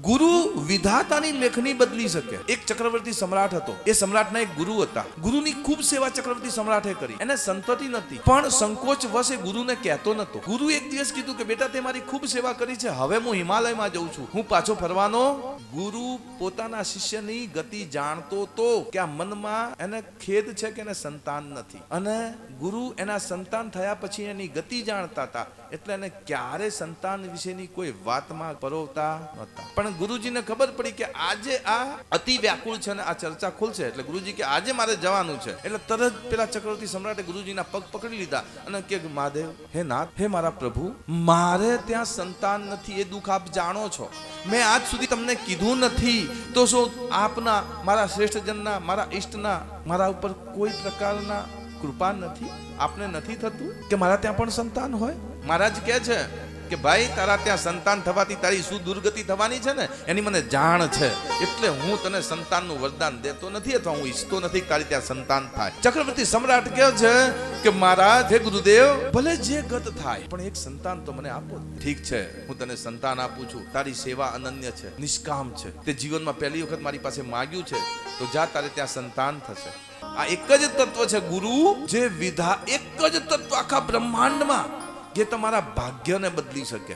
ગુરુ વિધાતાની લેખની બદલી શકે। એક ચક્રવર્તી સમ્રાટ હતો, એ સમ્રાટના એક ગુરુ હતા। ગુરુની ખૂબ સેવા ચક્રવર્તી સમ્રાટે કરી, એને સંતતિ નથી, પણ સંકોચ વશ એ ગુરુને કહેતો નતો। ગુરુ એક દિવસ કીધું કે બેટા તે મારી ખૂબ સેવા કરી છે, હવે હું હિમાલયમાં જઉં છું, હું પાછો ફરવાનો। ગુરુ પોતાના શિષ્યની ગતિ જાણતો તો કે આ મનમાં એને ખેદ છે કે એને સંતાન નથી, અને ગુરુ એના સંતાન થયા પછી એની ગતિ જાણતા હતા, એટલે એને ક્યારે સંતાન વિશેની કોઈ વાતમાં પરોવતા નહોતા। પણ ગુરુજીને ખબર પડી કે આજે આ અતિ વ્યાકુળ છે અને આ ચર્ચા ખુલશે, એટલે ગુરુજી કે આજે મારે જવાનું છે। એટલે તરત પેલા ચક્રવર્તી સમ્રાટે ગુરુજીના પગ પકડી લીધા અને કે મહાદેવ, હે નાથ, હે મારા પ્રભુ, મારે ત્યાં સંતાન નથી, એ દુઃખ આપ જાણો છો, મેં આજ સુધી તમને કીધું નથી, તો શું આપના, મારા શ્રેષ્ઠજનના, મારા ઈષ્ટના મારા ઉપર કોઈ પ્રકારના કૃપા નથી? આપને નથી થતું કે મારા ત્યાં પણ સંતાન હોય? મહારાજ કહે છે કે ભાઈ, તારા ત્યાં સંતાન થવાથી તારી શું દુર્ગતિ થવાની છે ને એની મને જાણ છે, એટલે હું તને સંતાનનું વરદાન દેતો નથી, અથવા હું ઈચ્છતો નથી કે તારી ત્યાં સંતાન થાય। ચક્રવર્તી સમ્રાટ કહે છે કે મહારાજ, હે ગુરુદેવ, ભલે જે ગત થાય પણ એક સંતાન તો મને આપો। ઠીક છે, હું તને સંતાન આપું છું, તારી સેવા અનન્ય છે, નિષ્કામ છે, તે જીવનમાં પહેલી વખત મારી પાસે માગ્યું છે, તો જા, તારે ત્યાં સંતાન થશે। આ એક જ તત્વ છે ગુરુ, જે વિધા, એક જ તત્વ આખા બ્રહ્માંડમાં જે તમારા ભાગ્યને બદલી શકે।